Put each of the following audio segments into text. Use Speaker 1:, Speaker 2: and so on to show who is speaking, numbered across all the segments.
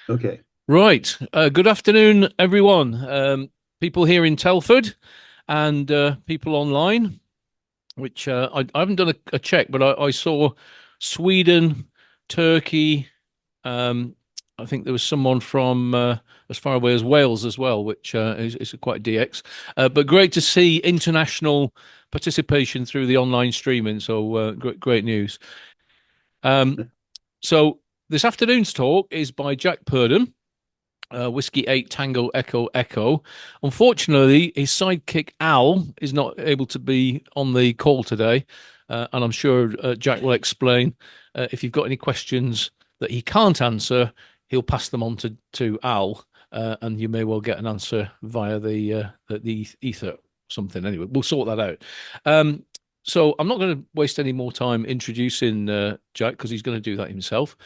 Speaker 1: Okay.
Speaker 2: Right. Good afternoon, everyone. People here in Telford and people online, which I haven't done a check, but I saw Sweden, Turkey. Um, I think there was someone from as far away as Wales as well, which is quite DX. But great to see international participation through the online streaming. So great news. Um, so this afternoon's talk is by Jack Purdham. Whiskey 8 Tango Echo Echo. Unfortunately, his sidekick Al is not able to be on the call today, and I'm sure Jack will explain. If you've got any questions that he can't answer, he'll pass them on to Al, and you may well get an answer via the ether something. Anyway, we'll sort that out. So I'm not going to waste any more time introducing Jack because he's going to do that himself.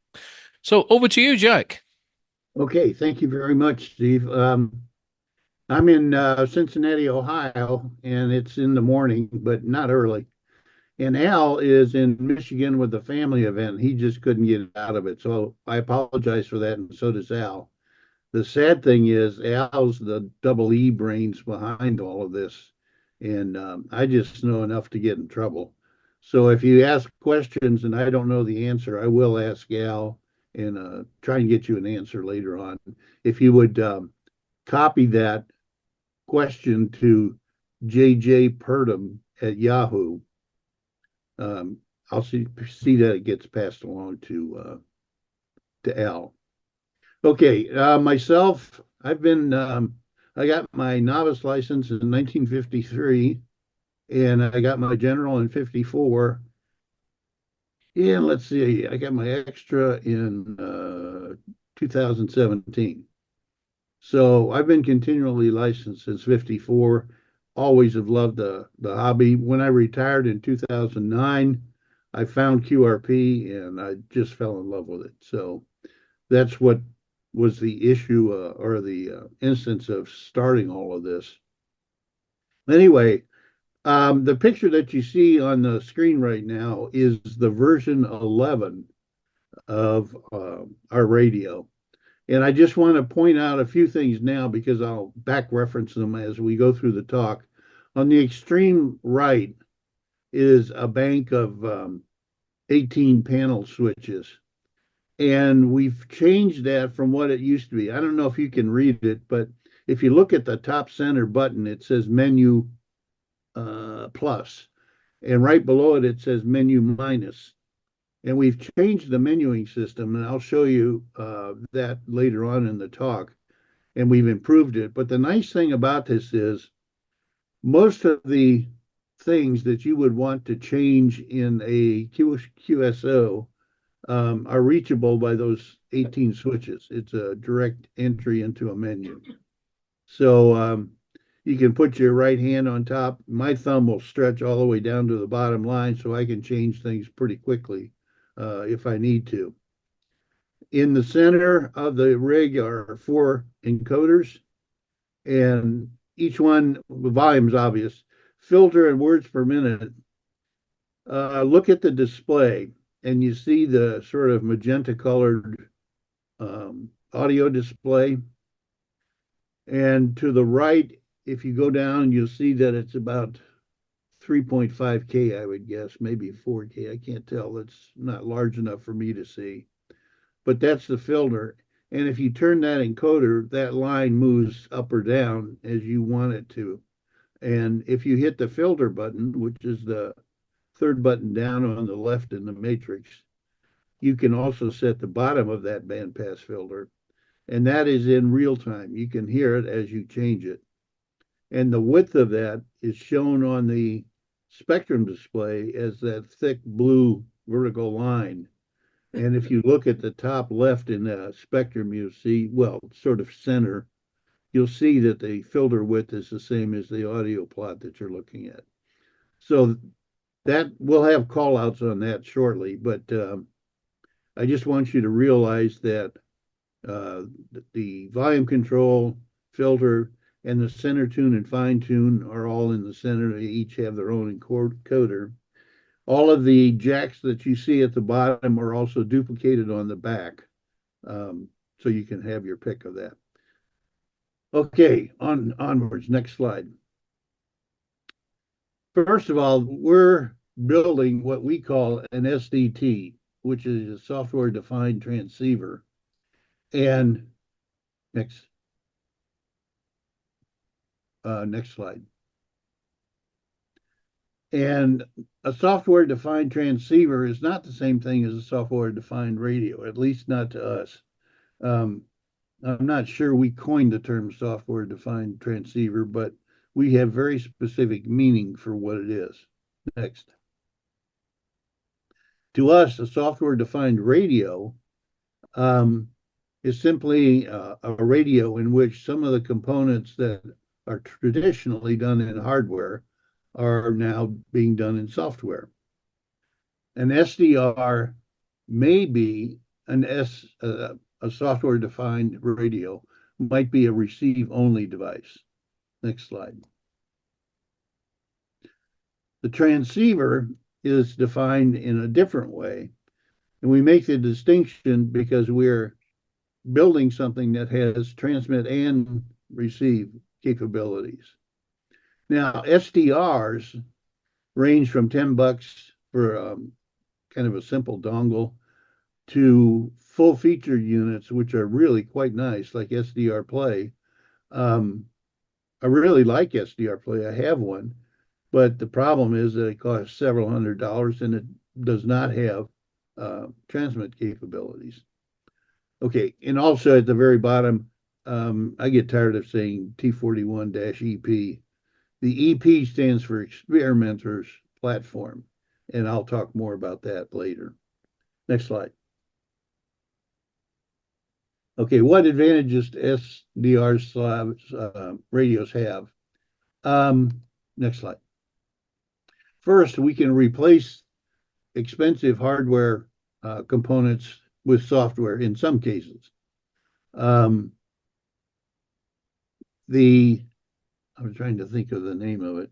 Speaker 2: So over to you, Jack.
Speaker 1: Okay. Thank you very much, Steve. I'm in Cincinnati, Ohio, and it's in the morning, but not early. And Al is in Michigan with a family event. He just couldn't get out of it. So I apologize for that, and so does Al. The sad thing is, Al's the double E brains behind all of this. And I just know enough to get in trouble. So if you ask questions and I don't know the answer, I will ask Al and try and get you an answer later on. If you would copy that question to JJ Purdham at Yahoo, um, I'll see that it gets passed along to Al. Okay, myself, I got my novice license in 1953, and I got my general in 54. And let's see, I got my extra in 2017. So I've been continually licensed since 54. Always have loved the hobby. When I retired in 2009, I found QRP and I just fell in love with it. So that's what was the issue or the instance of starting all of this. Anyway, the picture that you see on the screen right now is the version 11 of our radio. And I just want to point out a few things now because I'll back reference them as we go through the talk. On the extreme right is a bank of 18 panel switches. And we've changed that from what it used to be. I don't know if you can read it, but if you look at the top center button, it says menu plus, and right below it, it says menu minus. And we've changed the menuing system, and I'll show you that later on in the talk. And we've improved it. But the nice thing about this is most of the things that you would want to change in a QSO are reachable by those 18 switches. It's a direct entry into a menu. So you can put your right hand on top. My thumb will stretch all the way down to the bottom line so I can change things pretty quickly if I need to. In the center of the rig are four encoders, and each one, the volume's obvious. Filter and words per minute. Look at the display, and you see the sort of magenta colored audio display. And to the right, if you go down, you'll see that it's about 3.5K, I would guess, maybe 4K. I can't tell. It's not large enough for me to see. But that's the filter. And if you turn that encoder, that line moves up or down as you want it to. And if you hit the filter button, which is the third button down on the left in the matrix, you can also set the bottom of that bandpass filter. And that is in real time. You can hear it as you change it. And the width of that is shown on the spectrum display as that thick blue vertical line. And if you look at the top left in the spectrum, you see, well, sort of center, you'll see that the filter width is the same as the audio plot that you're looking at. So that we'll have call outs on that shortly, but I just want you to realize that the volume control, filter, and the center tune and fine tune are all in the center. They each have their own encoder. All of the jacks that you see at the bottom are also duplicated on the back. so you can have your pick of that. Okay, onwards. Next slide. First of all, we're building what we call an SDT, which is a software defined transceiver. And next slide. And a software defined transceiver is not the same thing as a software defined radio, at least not to us. I'm not sure we coined the term software defined transceiver, but we have very specific meaning for what it is. Next. To us, a software defined radio is simply a radio in which some of the components that are traditionally done in hardware are now being done in software. An SDR may be a software defined radio, might be a receive only device. Next slide. The transceiver is defined in a different way, and we make the distinction because we're building something that has transmit and receive capabilities. Now, SDRs range from $10 for kind of a simple dongle to full featured units, which are really quite nice, like SDR Play. I really like SDR Play. I have one, but the problem is that it costs several $100s and it does not have transmit capabilities. Okay, and also at the very bottom, I get tired of saying T41-EP. The EP stands for Experimenter's Platform, and I'll talk more about that later. Next slide. Okay, what advantages do SDR radios have? Next slide. First, we can replace expensive hardware components with software in some cases. I was trying to think of the name of it.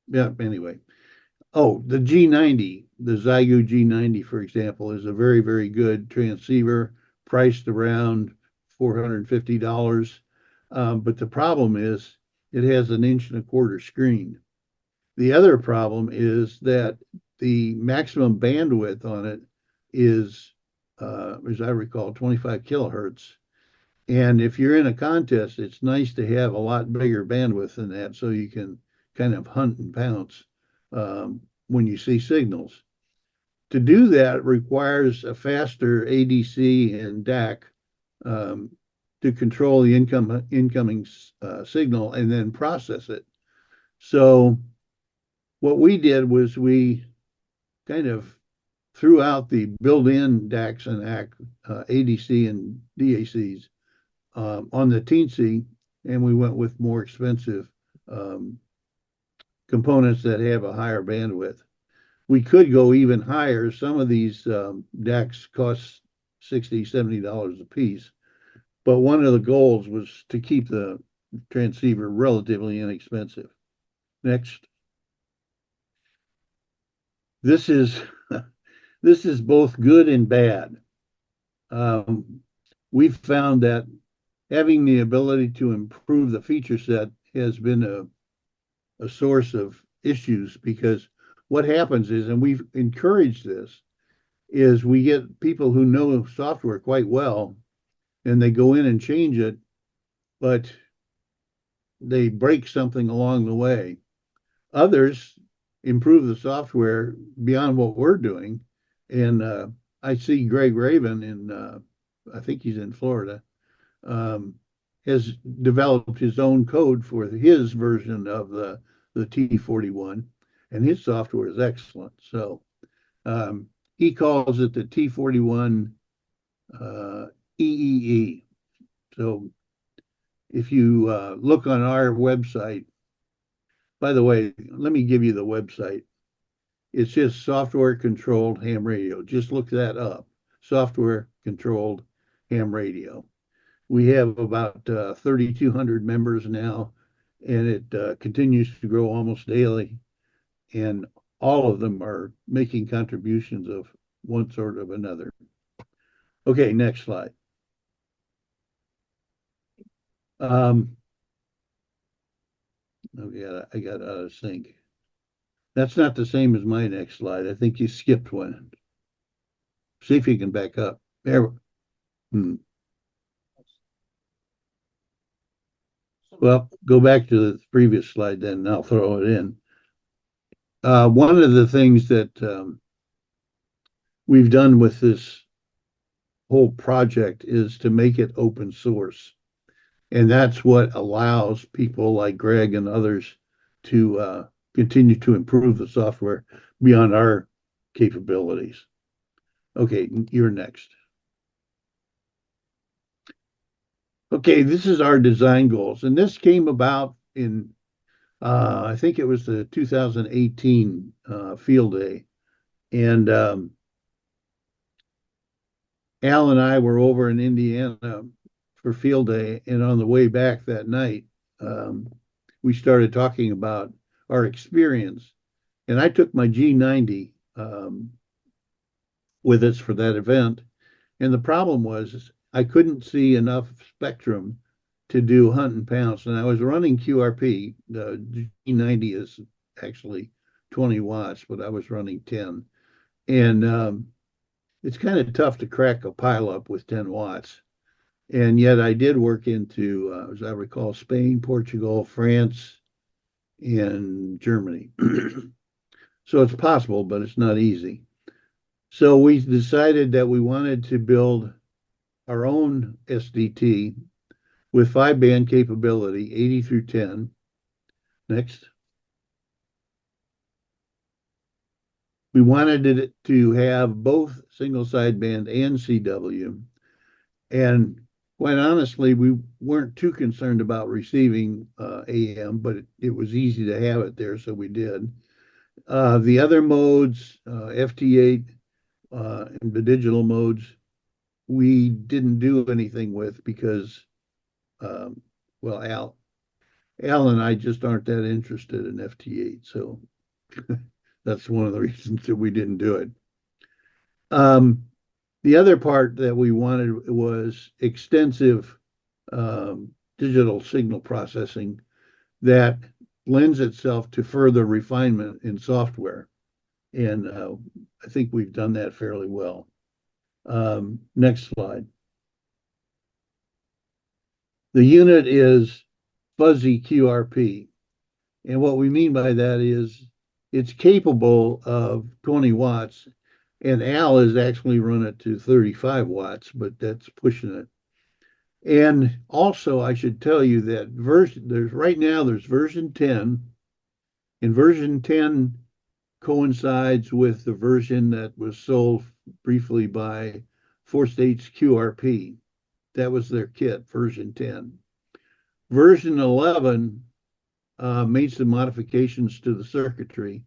Speaker 1: Yeah, anyway. Oh, the G90, the Xiegu G90, for example, is a very, very good transceiver priced around $450. But the problem is it has an 1.25" screen. The other problem is that the maximum bandwidth on it is, as I recall, 25 kilohertz. And if you're in a contest, it's nice to have a lot bigger bandwidth than that so you can kind of hunt and pounce when you see signals. To do that requires a faster ADC and DAC to control the incoming signal and then process it. So what we did was we kind of threw out the built-in DACs and ADC and DACs on the Teensy, and we went with more expensive components that have a higher bandwidth. We could go even higher. Some of these DACs cost $60, $70 a piece, but one of the goals was to keep the transceiver relatively inexpensive. Next. This is both good and bad. We've found that having the ability to improve the feature set has been a source of issues, because what happens is, and we've encouraged this, is we get people who know software quite well and they go in and change it, but they break something along the way. Others improve the software beyond what we're doing. And I see Greg Raven I think he's in Florida, has developed his own code for his version of the T41, and his software is excellent. So he calls it the T41 EEE. So if you look on our website, by the way, let me give you the website. It's just software controlled ham radio. Just look that up. Software controlled ham radio. We have about 3,200 members now, and it continues to grow almost daily. And all of them are making contributions of one sort of another. Okay, next slide. Um, I got out of sync. That's not the same as my next slide. I think you skipped one. See if you can back up. There. Hmm. Well, go back to the previous slide then, and I'll throw it in. One of the things that we've done with this whole project is to make it open source. And that's what allows people like Greg and others to continue to improve the software beyond our capabilities. Okay, you're next. Okay, this is our design goals. And this came about in, I think it was the 2018 field day. And Al and I were over in Indiana for field day. And on the way back that night, um, we started talking about our experience. And I took my G90 with us for that event. And the problem was I couldn't see enough spectrum to do hunt and pounce. And I was running QRP. The G90 is actually 20 watts, but I was running 10. And it's kind of tough to crack a pile up with 10 watts. And yet I did work into, as I recall, Spain, Portugal, France, and Germany. So it's possible, but it's not easy. So we decided that we wanted to build our own SDT with 5-band capability, 80 through 10. Next. We wanted it to have both single sideband and CW. And quite honestly, we weren't too concerned about receiving AM, but it was easy to have it there, so we did. The other modes, FT8 and the digital modes, we didn't do anything with because, well, Al and I just aren't that interested in FT8, so that's one of the reasons that we didn't do it. The other part that we wanted was extensive digital signal processing that lends itself to further refinement in software. And I think we've done that fairly well. Next slide. The unit is fuzzy QRP. And what we mean by that is it's capable of 20 watts. And Al has actually run it to 35 watts, but that's pushing it. And also, I should tell you that there's version 10, and version 10 coincides with the version that was sold briefly by Four States QRP. That was their kit, version 10. Version 11 made some modifications to the circuitry,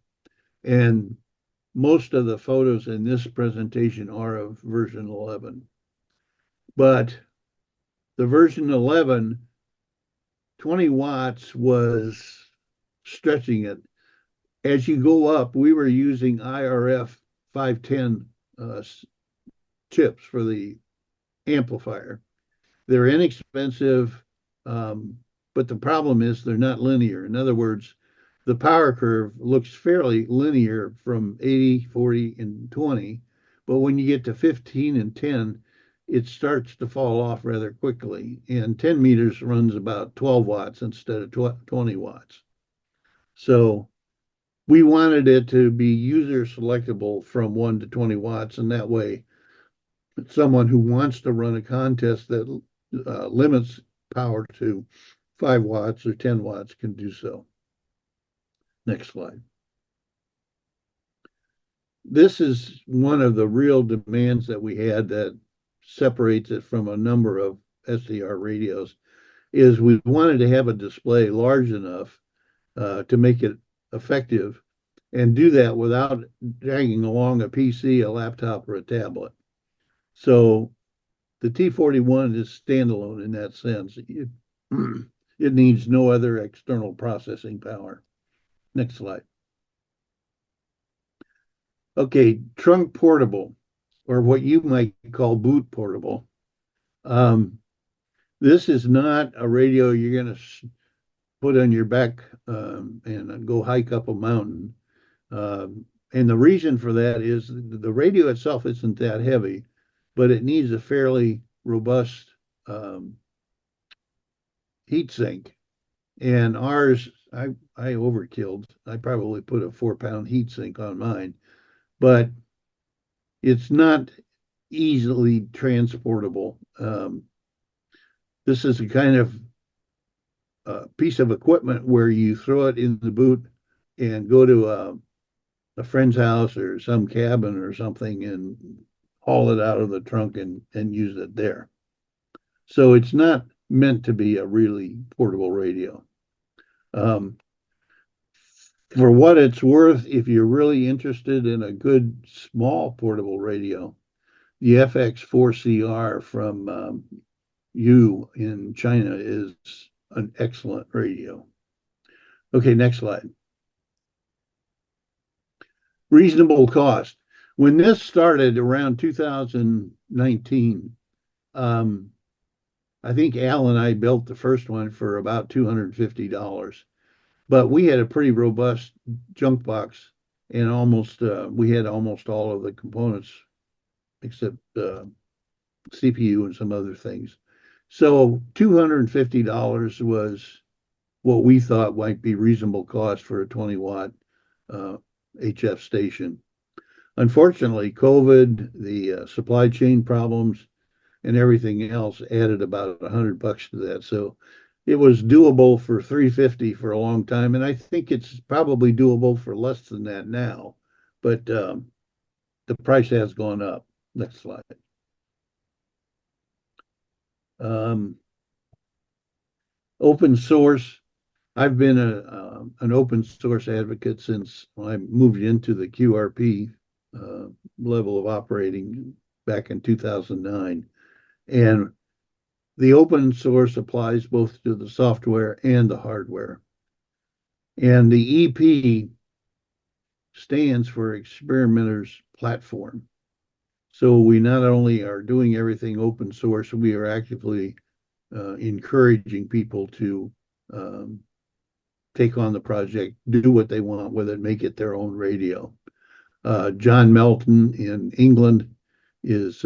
Speaker 1: and most of the photos in this presentation are of version 11. But the version 11, 20 watts was stretching it. As you go up, we were using IRF 510 chips for the amplifier. They're inexpensive, but the problem is they're not linear. In other words, the power curve looks fairly linear from 80, 40, and 20, but when you get to 15 and 10, it starts to fall off rather quickly. And 10 meters runs about 12 watts instead of 20 watts. So we wanted it to be user selectable from 1 to 20 watts, and that way someone who wants to run a contest that limits power to 5 watts or 10 watts can do so. Next slide. This is one of the real demands that we had that separates it from a number of SDR radios, is we wanted to have a display large enough to make it effective and do that without dragging along a PC, a laptop, or a tablet. So the T41 is standalone in that sense. It needs no other external processing power. Next slide. Okay, trunk portable, or what you might call boot portable. This is not a radio you're going to put on your back and go hike up a mountain. And the reason for that is the radio itself isn't that heavy, but it needs a fairly robust um, heat sink. And ours, I overkilled. I probably put a 4 pound heat sink on mine, but it's not easily transportable. This is a kind of piece of equipment where you throw it in the boot and go to a friend's house or some cabin or something and haul it out of the trunk and use it there. So it's not meant to be a really portable radio. Um, for what it's worth, if you're really interested in a good small portable radio, the FX4CR from U in China is an excellent radio. Okay, next slide. Reasonable cost. When this started around 2019, I think Al and I built the first one for about $250, but we had a pretty robust junk box and we had almost all of the components except CPU and some other things. So $250 was what we thought might be reasonable cost for a 20-watt HF station. Unfortunately, COVID, the supply chain problems, and everything else added about $100 to that. So it was doable for 350 for a long time, and I think it's probably doable for less than that now. But the price has gone up. Next slide. Open source. I've been an open source advocate since I moved into the QRP level of operating back in 2009. And the open source applies both to the software and the hardware. And the EP stands for Experimenter's Platform. So we not only are doing everything open source, we are actively encouraging people to take on the project, do what they want with it, make it their own radio. John Melton in England is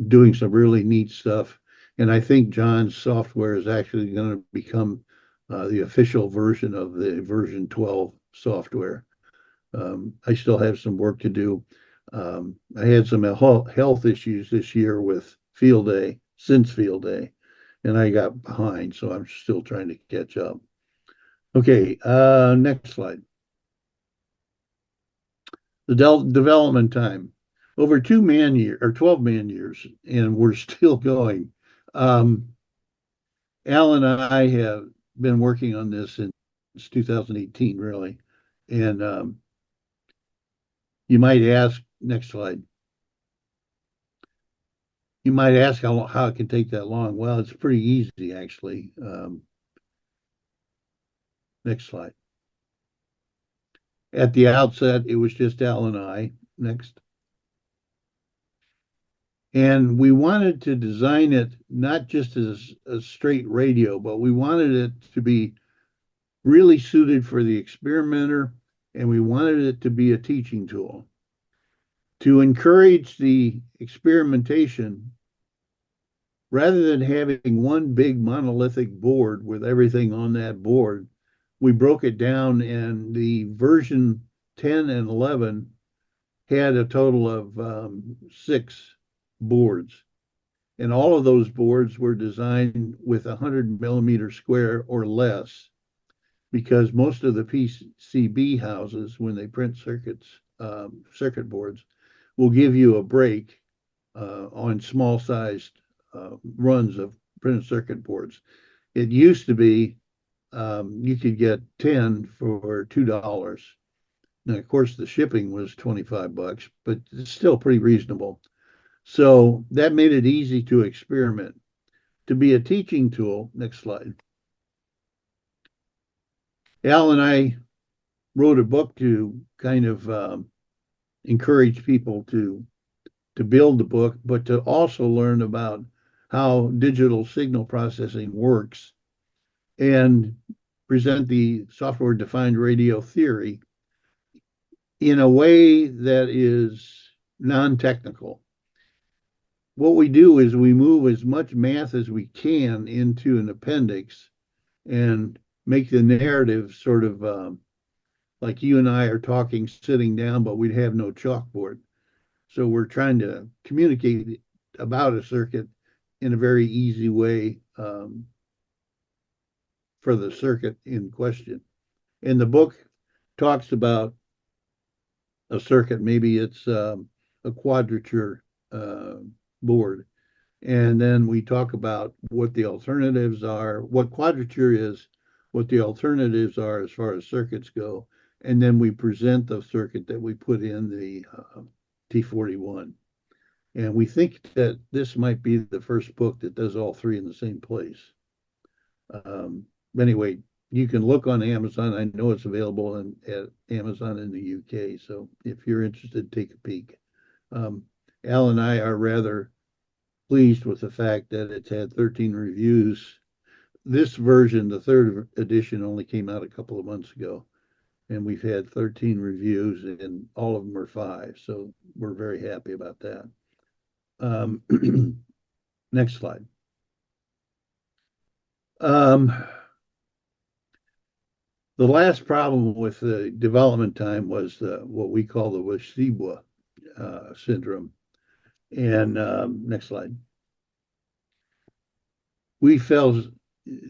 Speaker 1: doing some really neat stuff. And I think John's software is actually going to become the official version of the version 12 software. I still have some work to do. I had some health issues this year with since field day, and I got behind, so I'm still trying to catch up. Okay, next slide. The development time, over 12 man years, and we're still going. Al and I have been working on this since 2018, really. And you might ask, next slide. You might ask how it can take that long. Well, it's pretty easy, actually. Next slide. At the outset, it was just Al and I. Next. And we wanted to design it not just as a straight radio, but we wanted it to be really suited for the experimenter, and we wanted it to be a teaching tool. To encourage the experimentation, rather than having one big monolithic board with everything on that board, we broke it down, and the version 10 and 11 had a total of 6 boards. And all of those boards were designed with 100 millimeter square or less, because most of the PCB houses, when they print circuit boards, will give you a break on small sized runs of printed circuit boards. It used to be you could get 10 for $2. Now, of course, the shipping was $25, but it's still pretty reasonable. So that made it easy to experiment. To be a teaching tool, next slide. Al and I wrote a book to kind of encourage people to build the book, but to also learn about how digital signal processing works and present the software defined radio theory in a way that is non-technical. What we do is we move as much math as we can into an appendix and make the narrative sort of like you and I are talking sitting down, but we'd have no chalkboard. So we're trying to communicate about a circuit in a very easy way for the circuit in question. And the book talks about a circuit, maybe it's a quadrature board. And then we talk about what the alternatives are, what quadrature is, what the alternatives are as far as circuits go. And then we present the circuit that we put in the T41. And we think that this might be the first book that does all three in the same place. Anyway, you can look on Amazon. I know it's available at Amazon in the UK. So if you're interested, take a peek. Al and I are rather pleased with the fact that it's had 13 reviews. This version, the third edition, only came out a couple of months ago, and we've had 13 reviews, and all of them are 5. So we're very happy about that. Next slide. The last problem with the development time was what we call the Washibwa syndrome. And next slide. We fell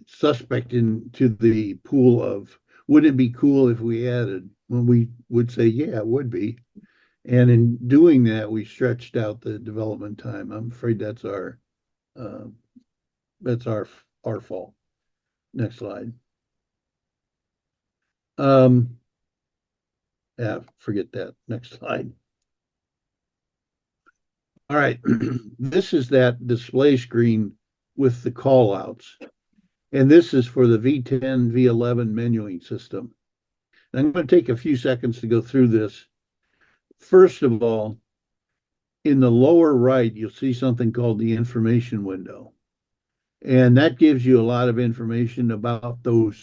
Speaker 1: suspect into the pool of, wouldn't it be cool if we added? When we would say, yeah, it would be. And in doing that, we stretched out the development time. I'm afraid that's our fault. Next slide. Yeah, forget that. Next slide. All right, this is that display screen with the call outs. And this is for the V10, V11 menuing system. And I'm going to take a few seconds to go through this. First of all, in the lower right, you'll see something called the information window. And that gives you a lot of information about the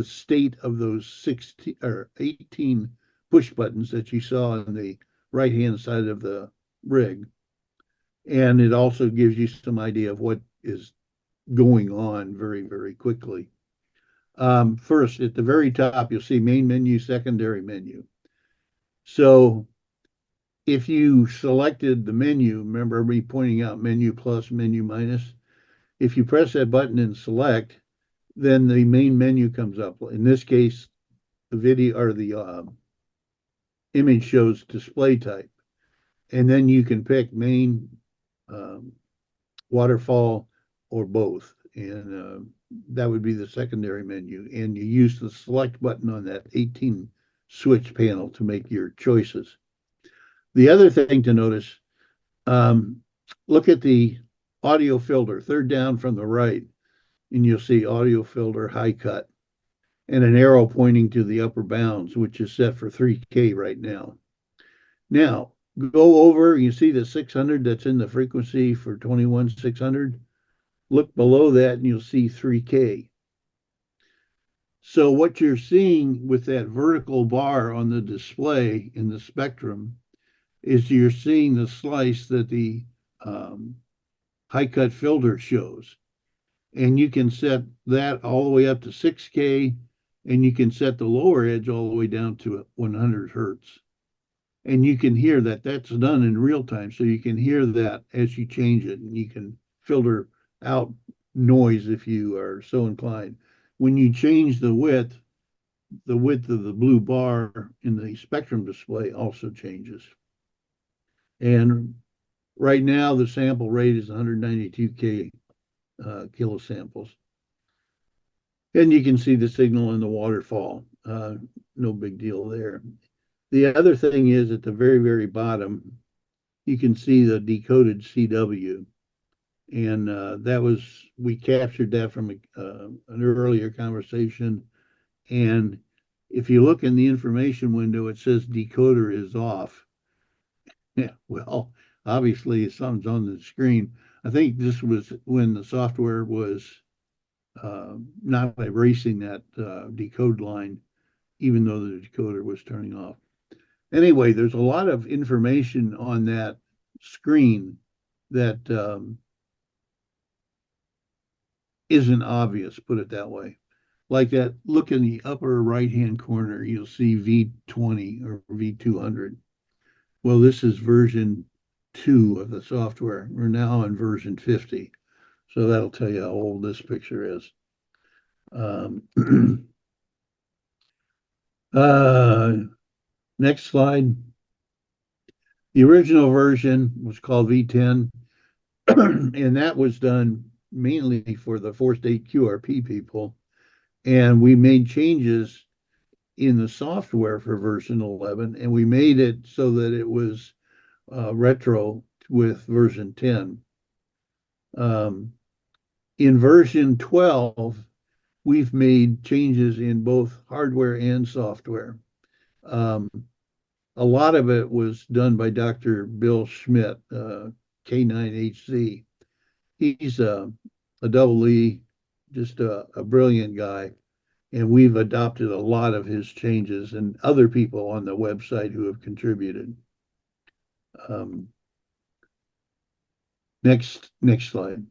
Speaker 1: state of those 16 or 18 push buttons that you saw on the right-hand side of the rig. And it also gives you some idea of what is going on very, very quickly. First, at the very top, you'll see main menu, secondary menu. So if you selected the menu, remember me pointing out menu plus, menu minus. If you press that button and select, then the main menu comes up. In this case, the video or the image shows display type. And then you can pick main, waterfall, or both. And that would be the secondary menu. And you use the select button on that 18 switch panel to make your choices. The other thing to notice, look at the audio filter, third down from the right, and you'll see audio filter high cut and an arrow pointing to the upper bounds, which is set for 3K right now. Now, go over, you see the 600 that's in the frequency for 21-600. Look below that and you'll see 3K. So what you're seeing with that vertical bar on the display in the spectrum is you're seeing the slice that the high cut filter shows. And you can set that all the way up to 6K, and you can set the lower edge all the way down to 100 hertz. And you can hear that that's done in real time. So you can hear that as you change it, and you can filter out noise if you are so inclined. When you change the width of the blue bar in the spectrum display also changes. And right now, the sample rate is 192K kilosamples. And you can see the signal in the waterfall. No big deal there. The other thing is at the very, very bottom, you can see the decoded CW. And we captured that from an earlier conversation. And if you look in the information window, it says decoder is off. Yeah, well, obviously something's on the screen. I think this was when the software was not erasing that decode line, even though the decoder was turning off. Anyway, there's a lot of information on that screen that isn't obvious, put it that way. Like that, look in the upper right-hand corner, you'll see V20 or V200. Well, this is version 2 of the software. We're now on version 50. So that'll tell you how old this picture is. Next slide. The original version was called V10, and that was done mainly for the 4-state QRP people. And we made changes in the software for version 11, and we made it so that it was retro with version 10. In version 12, we've made changes in both hardware and software. A lot of it was done by Dr. Bill Schmidt, K9HZ. He's a double E, just a brilliant guy. And we've adopted a lot of his changes and other people on the website who have contributed. Next slide.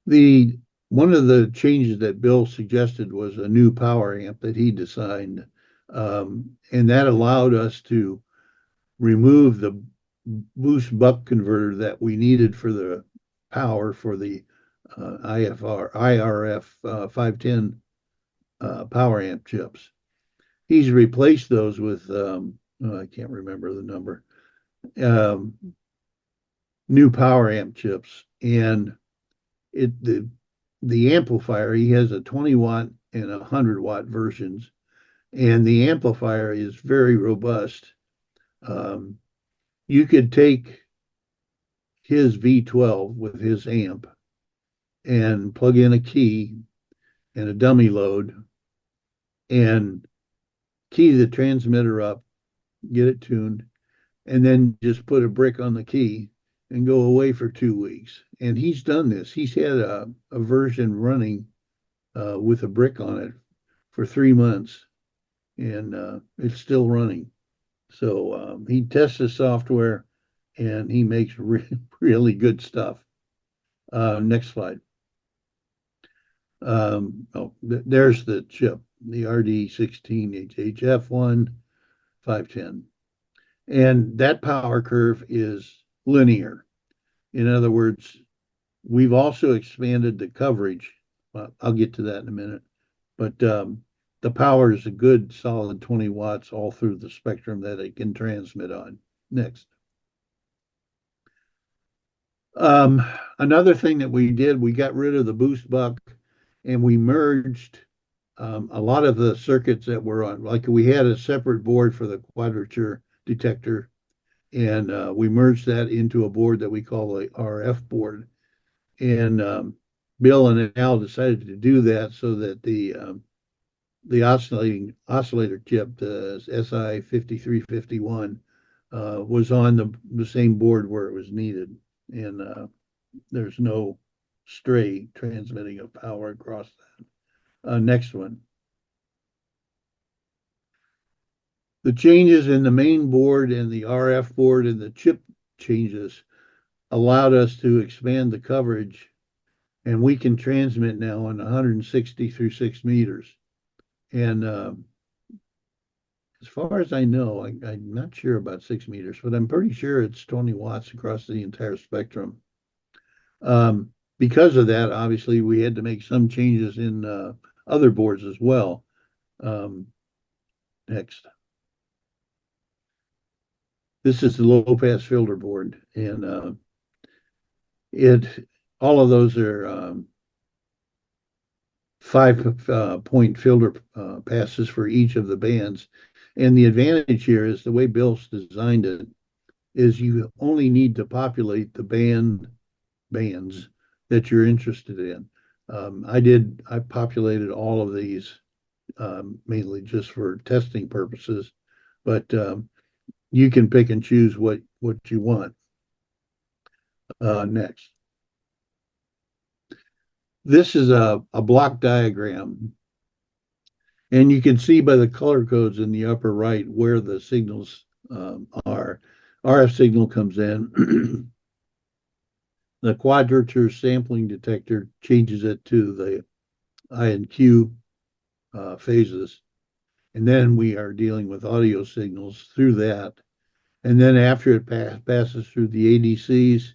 Speaker 1: One of the changes that Bill suggested was a new power amp that he designed. And that allowed us to remove the boost buck converter that we needed for the power for the IRF 510 power amp chips. He's replaced those with, I can't remember the number, new power amp chips. And the amplifier, he has a 20 watt and 100 watt versions. And the amplifier is very robust. You could take his V12 with his amp and plug in a key and a dummy load and key the transmitter up, get it tuned, and then just put a brick on the key and go away for 2 weeks. And he's done this. He's had a version running with a brick on it for 3 months, and it's still running. So he tests the software and he makes really good stuff. Next slide. There's the chip, the RD16HHF1 510. And that power curve is linear. In other words, we've also expanded the coverage. I'll get to that in a minute. But the power is a good solid 20 watts all through the spectrum that it can transmit on. Next. Another thing that we did, we got rid of the boost buck and we merged a lot of the circuits that were on. Like we had a separate board for the quadrature detector, and we merged that into a board that we call the RF board. And Bill and Al decided to do that so that the oscillator chip, the SI5351, was on the same board where it was needed, and there's no stray transmitting of power across that. Next one. The changes in the main board and the RF board and the chip changes allowed us to expand the coverage, and we can transmit now on 160 through 6 meters. And as far as I know, I'm not sure about 6 meters, but I'm pretty sure it's 20 watts across the entire spectrum. Because of that, obviously, we had to make some changes in other boards as well. Next. This is the low pass filter board, and all of those are 5-point filter passes for each of the bands. And the advantage here is the way Bill's designed it is you only need to populate the bands that you're interested in. I populated all of these mainly just for testing purposes, but you can pick and choose what you want. Next. This is a block diagram, and you can see by the color codes in the upper right where the signals are. RF signal comes in. The quadrature sampling detector changes it to the I and Q phases. And then we are dealing with audio signals through that. And then after it passes through the ADCs,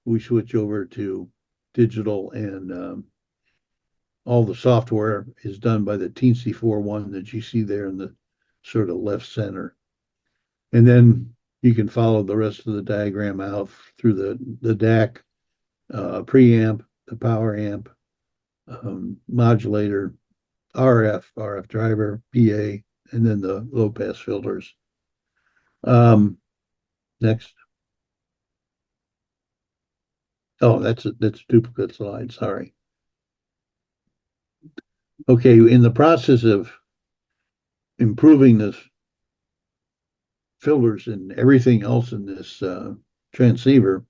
Speaker 1: we switch over to digital, and all the software is done by the T41 that you see there in the sort of left center. And then you can follow the rest of the diagram out through the DAC, preamp, the power amp, modulator, RF driver, PA, and then the low pass filters. Next. Oh, that's a duplicate slide. Sorry. Okay, in the process of improving the filters and everything else in this transceiver,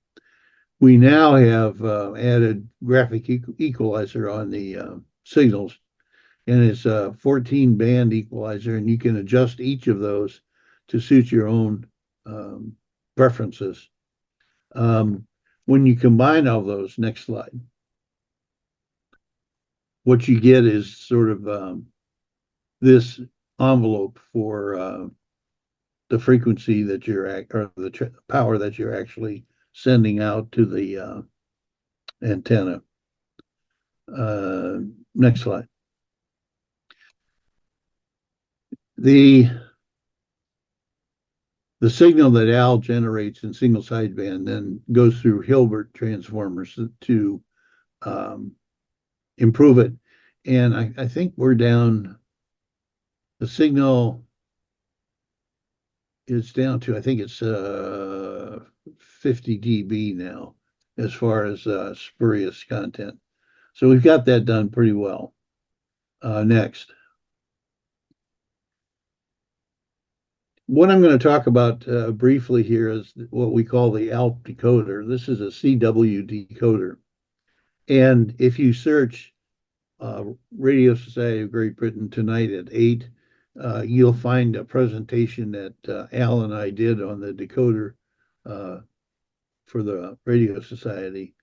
Speaker 1: we now have added graphic equalizer on the signals, and it's a 14 band equalizer, and you can adjust each of those to suit your own preferences. When you combine all those, next slide, what you get is sort of this envelope for the frequency that you're or the power that you're actually sending out to the antenna. Next slide. The signal that Al generates in single sideband then goes through Hilbert transformers to improve it. And I think we're down, the signal is down to, I think it's 50 dB now as far as spurious content. So we've got that done pretty well. Next. What I'm going to talk about briefly here is what we call the Alp decoder. This is a CW decoder. And if you search Radio Society of Great Britain tonight at 8, you'll find a presentation that Al and I did on the decoder for the Radio Society.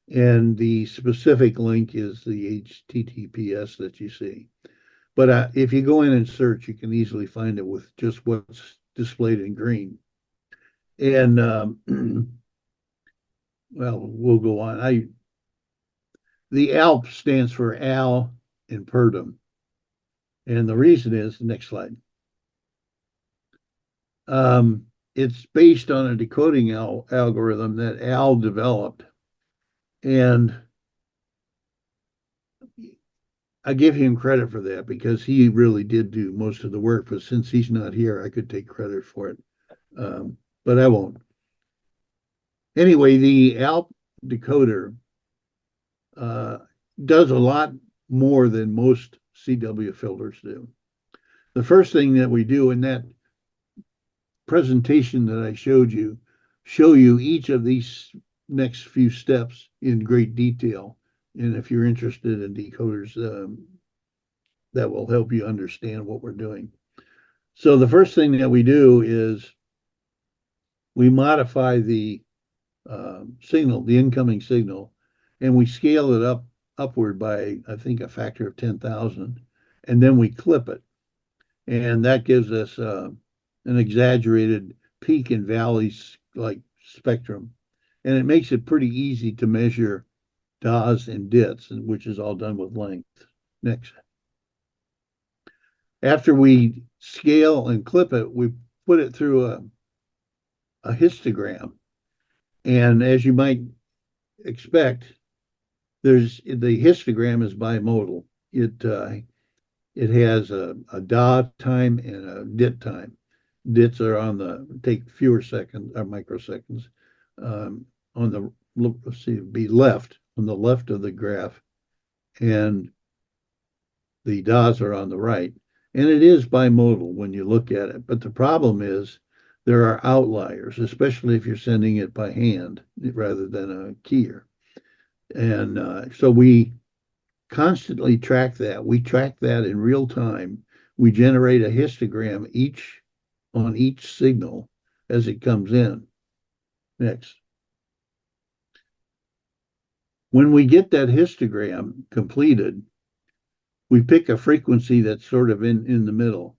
Speaker 1: And the specific link is the HTTPS that you see. But if you go in and search, you can easily find it with just what's displayed in green. And well, we'll go on. The ALP stands for Al and Purdham. And the reason is, next slide. It's based on a decoding algorithm that Al developed. And I give him credit for that because he really did do most of the work. But since he's not here, I could take credit for it. But I won't. Anyway, the Alp decoder does a lot more than most CW filters do. The first thing that we do in that presentation that I showed you, show you each of these next few steps in great detail. And if you're interested in decoders, that will help you understand what we're doing. So the first thing that we do is we modify the signal, the incoming signal, and we scale it upward by, I think, a factor of 10,000, and then we clip it. And that gives us an exaggerated peak and valleys like spectrum. And it makes it pretty easy to measure DAs and DITs, which is all done with length. Next. After we scale and clip it, we put it through a histogram. And as you might expect, the histogram is bimodal. It has a DA time and a DIT time. DITs are take fewer seconds or microseconds. On the, let's see, be left, on the left of the graph, and the DAs are on the right. And it is bimodal when you look at it. But the problem is there are outliers, especially if you're sending it by hand rather than a keyer. And so we constantly track that. We track that in real time. We generate a histogram on each signal as it comes in. Next. When we get that histogram completed, we pick a frequency that's sort of in the middle.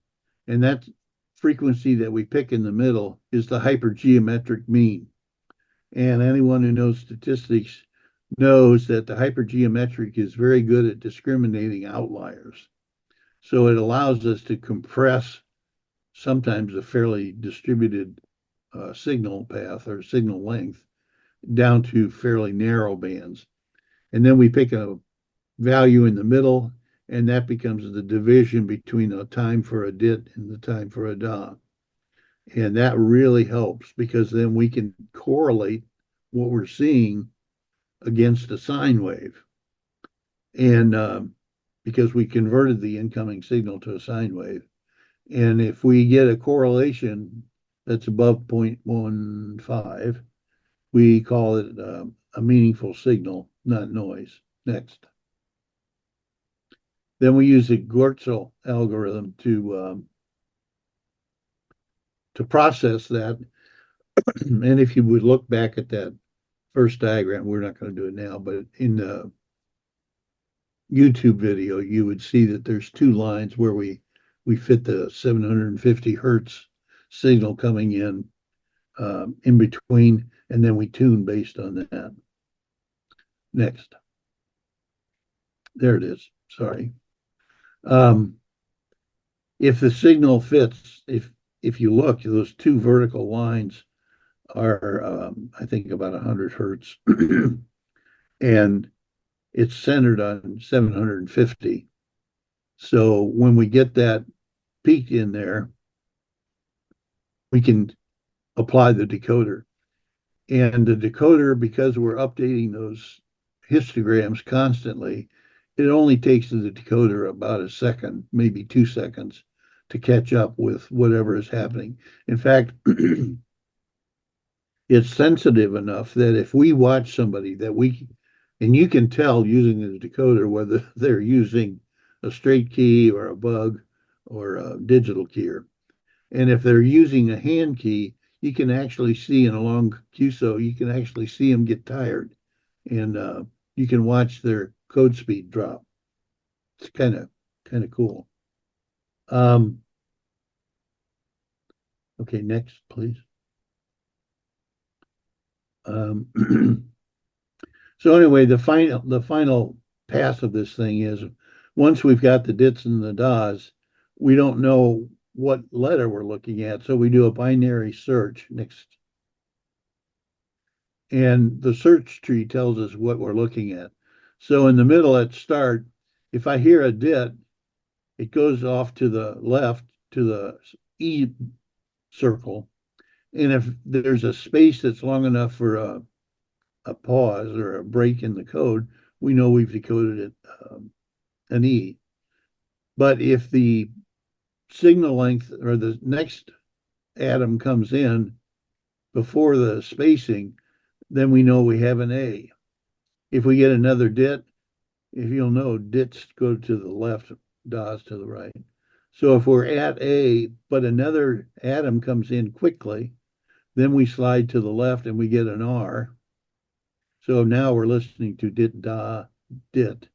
Speaker 1: And that frequency that we pick in the middle is the hypergeometric mean. And anyone who knows statistics knows that the hypergeometric is very good at discriminating outliers. So it allows us to compress sometimes a fairly distributed signal path or signal length down to fairly narrow bands. And then we pick a value in the middle, and that becomes the division between the time for a DIT and the time for a DA. And that really helps because then we can correlate what we're seeing against a sine wave. And because we converted the incoming signal to a sine wave. And if we get a correlation that's above 0.15, we call it a meaningful signal, not noise. Next. Then we use the Gortzel algorithm to process that. And if you would look back at that first diagram, we're not going to do it now, but in the YouTube video, you would see that there's two lines where we fit the 750 hertz signal coming in between, and then we tune based on that. Next. There it is. Sorry. If the signal fits, if you look, those two vertical lines are, I think, about 100 hertz, and it's centered on 750. So when we get that peak in there, we can apply the decoder. And the decoder, because we're updating those histograms constantly, it only takes the decoder about a second, maybe 2 seconds, to catch up with whatever is happening. In fact, it's sensitive enough that if we watch somebody and you can tell using the decoder whether they're using a straight key or a bug or a digital keyer. And if they're using a hand key, you can actually see in a long QSO, you can actually see them get tired, and you can watch their code speed drop. It's kind of cool. Okay, next, please. So anyway, the final pass of this thing is once we've got the DITs and the DAs, we don't know what letter we're looking at, so we do a binary search. Next. And the search tree tells us what we're looking at. So in the middle at start, if I hear a DIT, it goes off to the left to the E circle. And if there's a space that's long enough for a pause or a break in the code, we know we've decoded it an E. But if the signal length or the next atom comes in before the spacing, then we know we have an A. If we get another DIT, if you'll know, DITs go to the left, DAs to the right. So if we're at A, but another atom comes in quickly, then we slide to the left and we get an R. So now we're listening to DIT, DA, DIT.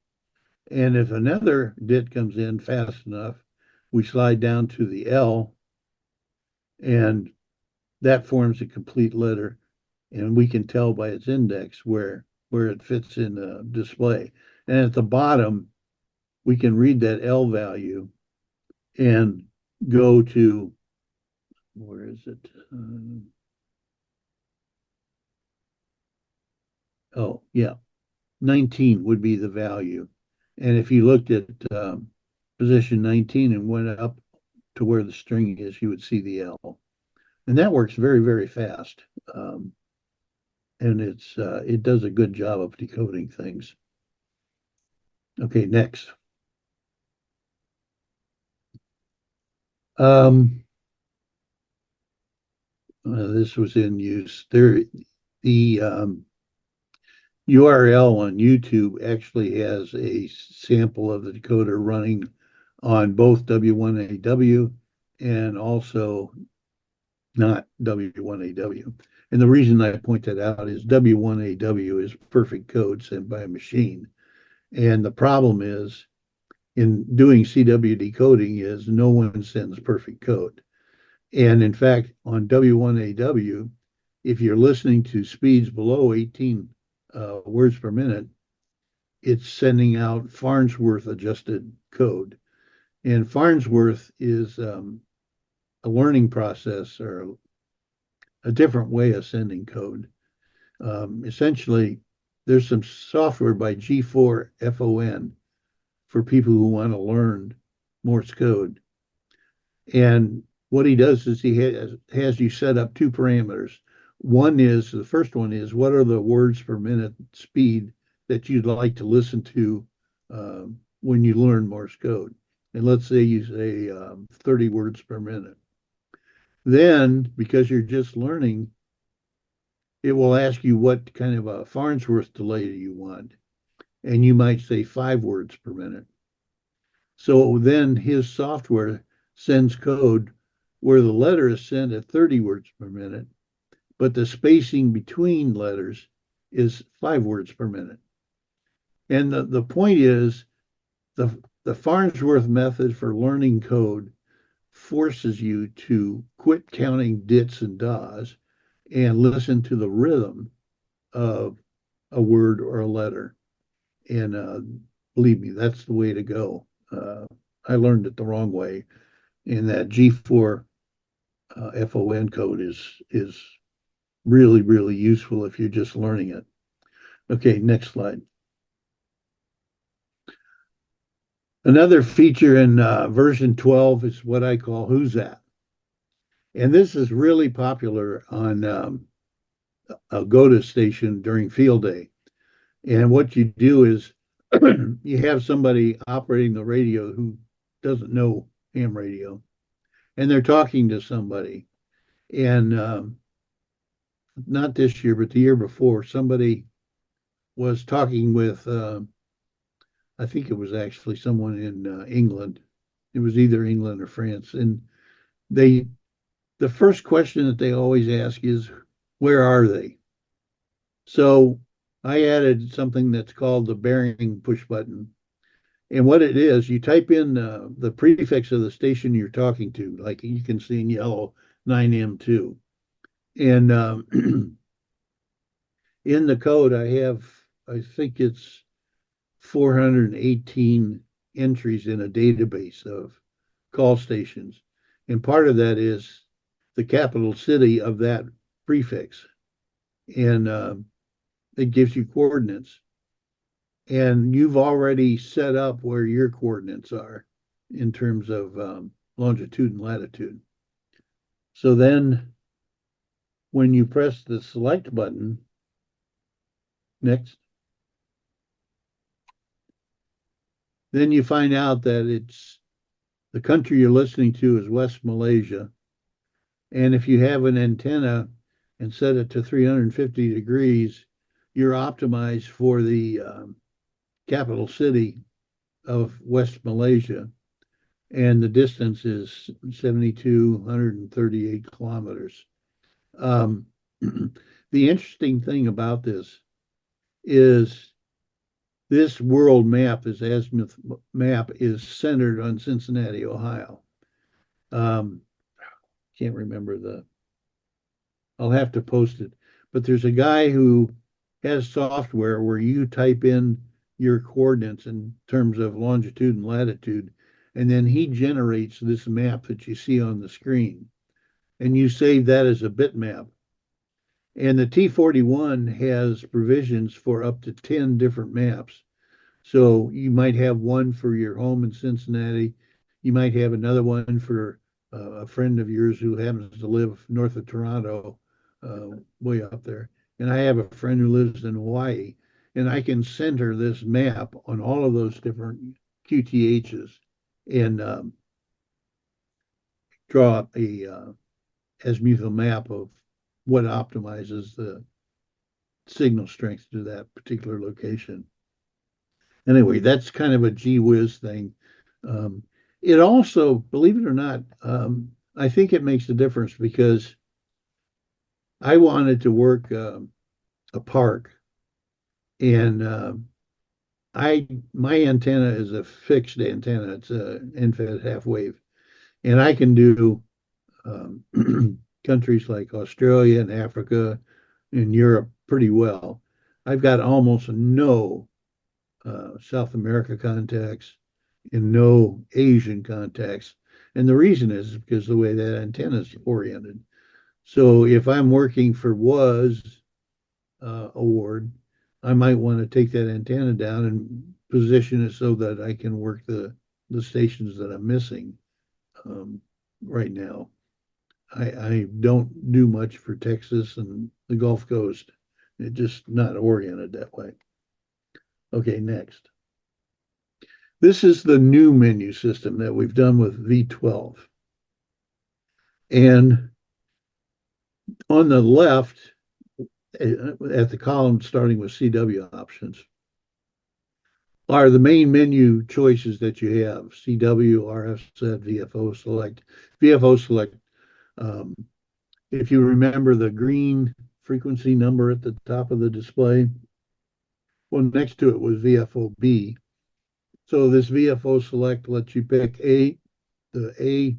Speaker 1: And if another DIT comes in fast enough, we slide down to the L, and that forms a complete letter. And we can tell by its index where it fits in the display. And at the bottom, we can read that L value and go to, where is it? Oh, yeah, 19 would be the value. And if you looked at position 19 and went up to where the string is, you would see the L. And that works very, very fast. And it does a good job of decoding things. Okay, next. this was in use. The URL on YouTube actually has a sample of the decoder running on both W1AW and also not W1AW. And the reason I point that out is W1AW is perfect code sent by a machine. And the problem is in doing CW decoding is no one sends perfect code. And in fact, on W1AW, if you're listening to speeds below 18 words per minute, it's sending out Farnsworth adjusted code. And Farnsworth is a learning process or a different way of sending code. Essentially, there's some software by G4FON for people who want to learn Morse code. And what he does is he has you set up two parameters. The first one is what are the words per minute speed that you'd like to listen to when you learn Morse code. And let's say you say 30 words per minute. Then, because you're just learning, it will ask you what kind of a Farnsworth delay do you want. And you might say 5 words per minute. So then his software sends code where the letter is sent at 30 words per minute, but the spacing between letters is 5 words per minute. And the point is the Farnsworth method for learning code forces you to quit counting dits and das and listen to the rhythm of a word or a letter. And believe me, that's the way to go. I learned it the wrong way, and that G4 FON code is really, really useful if you're just learning it. Okay, next slide. Another feature in version 12 is what I call Who's That? And this is really popular on a GOTA station during field day. And what you do is you have somebody operating the radio who doesn't know ham radio, and they're talking to somebody. And not this year, but the year before, somebody was talking with, I think it was actually someone in England. It was either England or France. And the first question that they always ask is, where are they? So I added something that's called the bearing push button. And what it is, you type in the prefix of the station you're talking to, like you can see in yellow, 9M2. And in the code, I think it's 418 entries in a database of call stations. And part of that is the capital city of that prefix. And it gives you coordinates. And you've already set up where your coordinates are in terms of longitude and latitude. So then when you press the select button, next, then you find out that it's the country you're listening to is West Malaysia. And if you have an antenna and set it to 350 degrees, you're optimized for the capital city of West Malaysia. And the distance is 7,238 kilometers. The interesting thing about this is this world map, this azimuth map, is centered on Cincinnati, Ohio. Can't remember I'll have to post it. But there's a guy who has software where you type in your coordinates in terms of longitude and latitude, and then he generates this map that you see on the screen. And you save that as a bitmap. And the T41 has provisions for up to 10 different maps. So you might have one for your home in Cincinnati. You might have another one for a friend of yours who happens to live north of Toronto, way up there. And I have a friend who lives in Hawaii. And I can center this map on all of those different QTHs and draw up a azimuthal map of what optimizes the signal strength to that particular location. Anyway, that's kind of a gee whiz thing. Um, it also, believe it or not, I think it makes a difference because I wanted to work a park, and my antenna is a fixed antenna. It's a end-fed half wave, and I can do um, countries like Australia and Africa and Europe pretty well. I've got almost no South America contacts and no Asian contacts. And the reason is because the way that antenna is oriented. So if I'm working for WAS award, I might want to take that antenna down and position it so that I can work the stations that I'm missing right now. I don't do much for Texas and the Gulf Coast. It's just not oriented that way. Okay, next. This is the new menu system that we've done with V12. And on the left, at the column starting with CW options, are the main menu choices that you have: CW, RF set, VFO select. VFO select, um, if you remember the green frequency number at the top of the display, well, next to it was VFO-B. So this VFO select lets you pick the A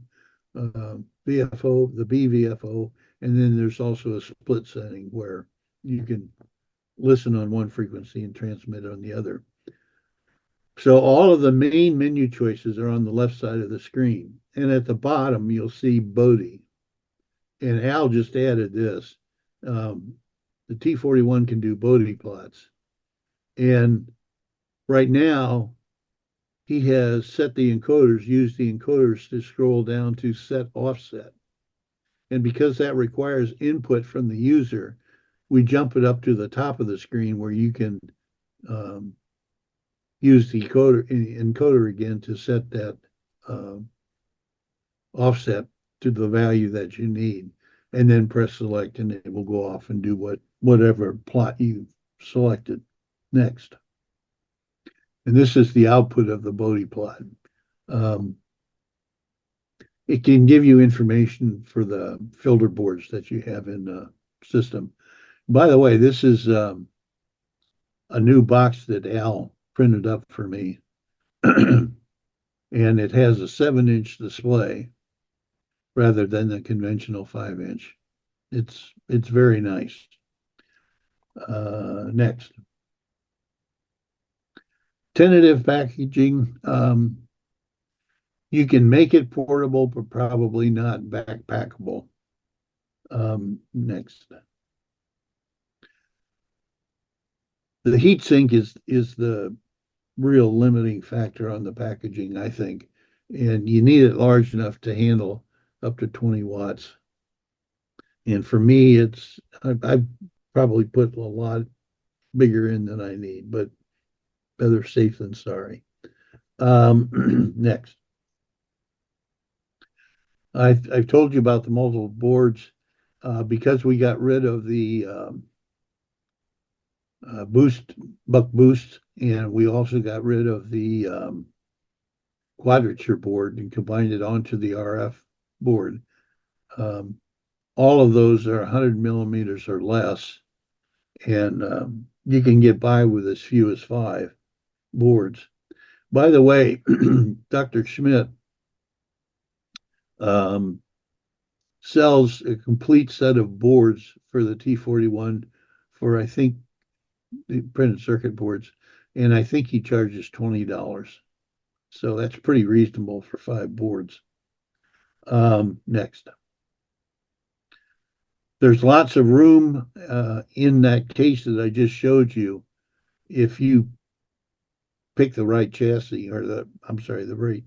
Speaker 1: VFO, the B VFO, and then there's also a split setting where you can listen on one frequency and transmit on the other. So all of the main menu choices are on the left side of the screen. And at the bottom, you'll see Bodhi. And Al just added this. The T41 can do Bodhi plots. And right now, he has set the encoders, used the encoders to scroll down to set offset. And because that requires input from the user, we jump it up to the top of the screen where you can use the encoder again to set that offset to the value that you need, and then press select, and it will go off and do whatever plot you selected next. And this is the output of the Bodhi plot. It can give you information for the filter boards that you have in the system. By the way, this is a new box that Al printed up for me. And it has a 7-inch display rather than the conventional 5-inch. It's very nice. Next. Tentative packaging. You can make it portable, but probably not backpackable. Next. The heatsink is the real limiting factor on the packaging, I think. And you need it large enough to handle up to 20 watts. And for me, I probably put a lot bigger in than I need, but better safe than sorry. Next. I've told you about the multiple boards because we got rid of the buck boost, and we also got rid of the quadrature board and combined it onto the RF board. All of those are 100 millimeters or less, and you can get by with as few as 5 boards. By the way, Dr. Schmidt sells a complete set of boards for the T41 for, I think, the printed circuit boards, and I think he charges $20. So that's pretty reasonable for 5 boards. Next. There's lots of room in that case that I just showed you. If you pick the right chassis, or the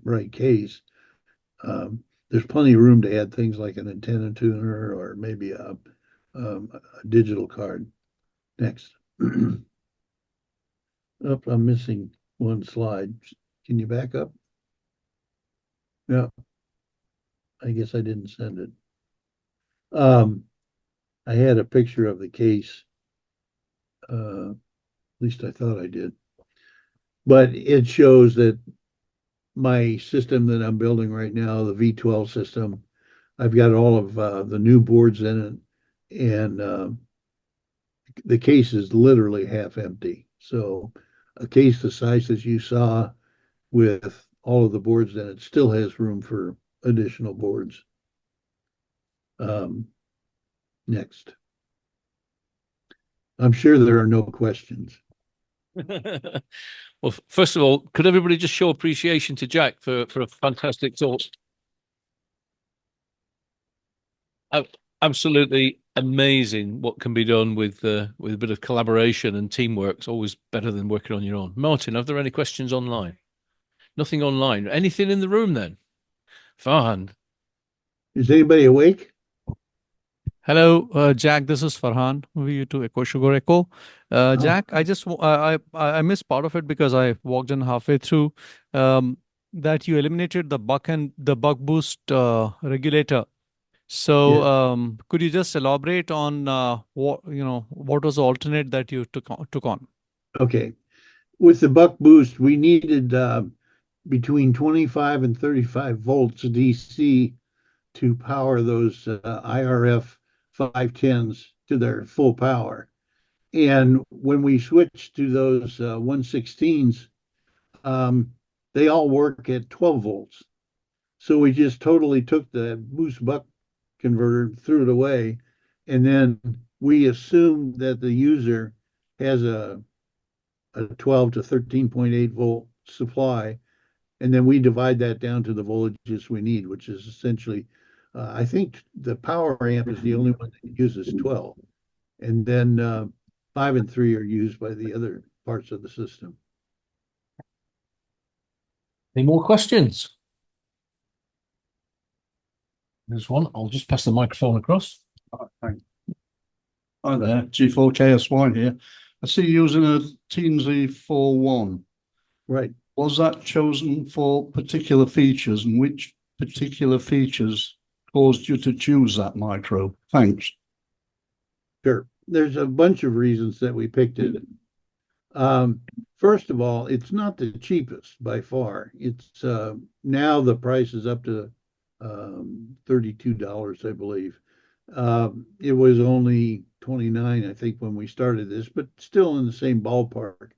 Speaker 1: right case, there's plenty of room to add things like an antenna tuner or maybe a digital card. Next. Oh, I'm missing one slide. Can you back up? Yeah. I guess I didn't send it. Um, I had a picture of the case. At least I thought I did. But it shows that my system that I'm building right now, the V12 system, I've got all of the new boards in it, and the case is literally half empty. So a case the size that you saw with all of the boards in it still has room for additional boards. Um, next. I'm sure there are no questions.
Speaker 2: Well, first of all, could everybody just show appreciation to Jack for a fantastic talk? Absolutely amazing what can be done with a bit of collaboration and teamwork. It's always better than working on your own. Martin, are there any questions online? Nothing online. Anything in the room then? Farhan.
Speaker 1: Is anybody awake?
Speaker 3: Hello, Jack. This is Farhan. We to Echo Sugar Echo.
Speaker 1: Oh,
Speaker 3: Jack, I missed part of it because I walked in halfway through. That you eliminated the buck boost regulator. So,
Speaker 1: yeah.
Speaker 3: could you just elaborate on what was the alternate that you took on?
Speaker 1: Okay. With the buck boost, we needed between 25 and 35 volts DC to power those IRF 510s to their full power. And when we switched to those 116s, um, they all work at 12 volts. So we just totally took the boost buck converter, threw it away, and then we assumed that the user has a 12 to 13.8 volt supply, and then we divide that down to the voltages we need, which is essentially, I think the power amp is the only one that uses 12, and then 5 and 3 are used by the other parts of the system.
Speaker 2: Any more questions? There's one. I'll just pass the microphone across.
Speaker 4: Thanks. Hi there, G4KSY here. I see you using a Teensy 41.
Speaker 1: Right.
Speaker 4: Was that chosen for particular features, and which particular features caused you to choose that micro? Thanks.
Speaker 1: Sure. There's a bunch of reasons that we picked it. First of all, it's not the cheapest by far. It's now the price is up to $32, I believe. It was only 29, I think, when we started this, but still in the same ballpark.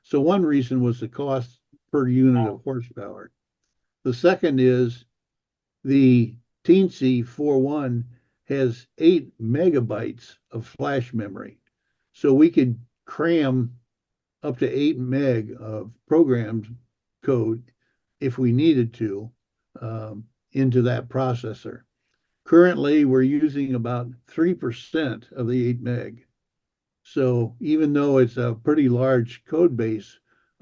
Speaker 1: So one reason was the cost per unit of horsepower. The second is the Teensy 41 has 8 megabytes of flash memory. So we could cram up to 8 meg of programmed code if we needed to into that processor. Currently, we're using about 3% of the 8 meg. So even though it's a pretty large code base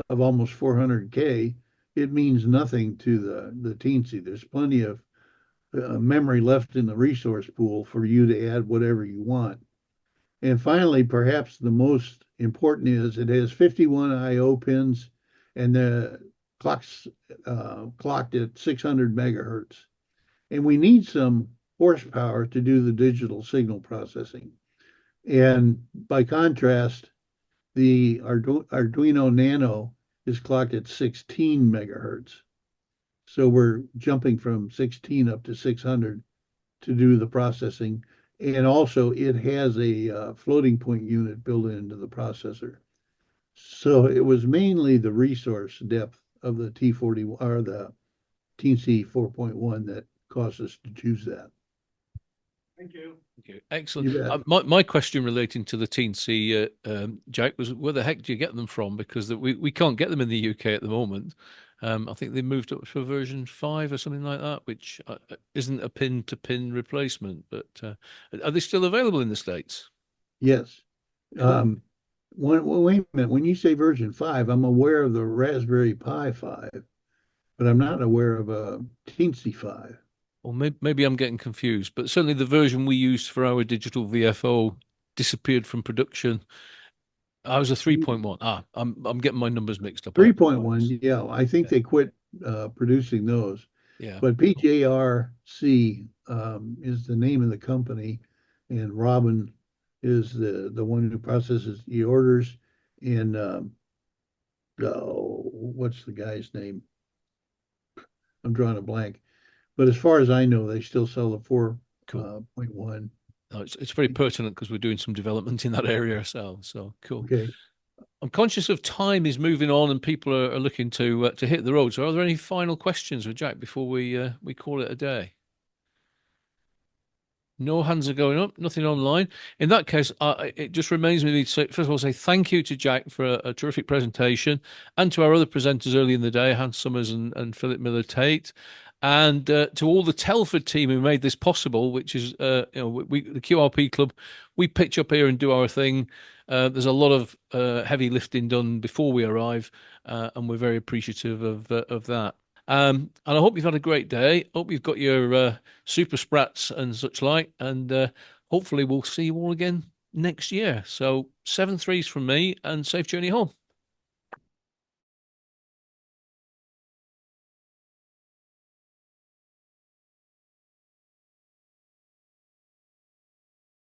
Speaker 1: of almost 400K, it means nothing to the Teensy. There's plenty of memory left in the resource pool for you to add whatever you want. And finally, perhaps the most important is it has 51 I/O pins, and the clock's clocked at 600 megahertz. And we need some horsepower to do the digital signal processing. And by contrast, the Arduino Nano is clocked at 16 megahertz. So we're jumping from 16 up to 600 to do the processing. And also it has a floating point unit built into the processor. So it was mainly the resource depth of the T40 or the TC 4.1 that caused us to choose that.
Speaker 4: Thank you.
Speaker 2: Okay, excellent. My question relating to the Teensy, Jack, was where the heck do you get them from? Because we can't get them in the UK at the moment. I think they moved up to version 5 or something like that, which isn't a pin-to-pin replacement. But are they still available in the States?
Speaker 1: Yes. Wait a minute. When you say version 5, I'm aware of the Raspberry Pi 5, but I'm not aware of a Teensy 5.
Speaker 2: Or maybe I'm getting confused, but certainly the version we used for our digital VFO disappeared from production. I was a 3.1. I'm getting my numbers mixed up.
Speaker 1: 3.1, yeah. I think they quit producing those.
Speaker 2: Yeah.
Speaker 1: But PJRC is the name of the company, and Robin is the one who processes the orders. And oh, what's the guy's name? I'm drawing a blank. But as far as I know, they still sell the 4.1.
Speaker 2: Oh, it's very pertinent because we're doing some development in that area. So cool.
Speaker 1: Okay.
Speaker 2: I'm conscious of time is moving on and people are looking to hit the road. So are there any final questions with Jack before we call it a day? No hands are going up, nothing online. In that case, it just remains me to say, first of all, say thank you to Jack for a terrific presentation and to our other presenters early in the day, Hans Summers and Philip Miller-Tate, and to all the Telford team who made this possible, which is, the QRP Club, we pitch up here and do our thing. There's a lot of heavy lifting done before we arrive, and we're very appreciative of that. And I hope you've had a great day. Hope you've got your super sprats and such like. And hopefully we'll see you all again next year. So 7 threes from me and safe journey home.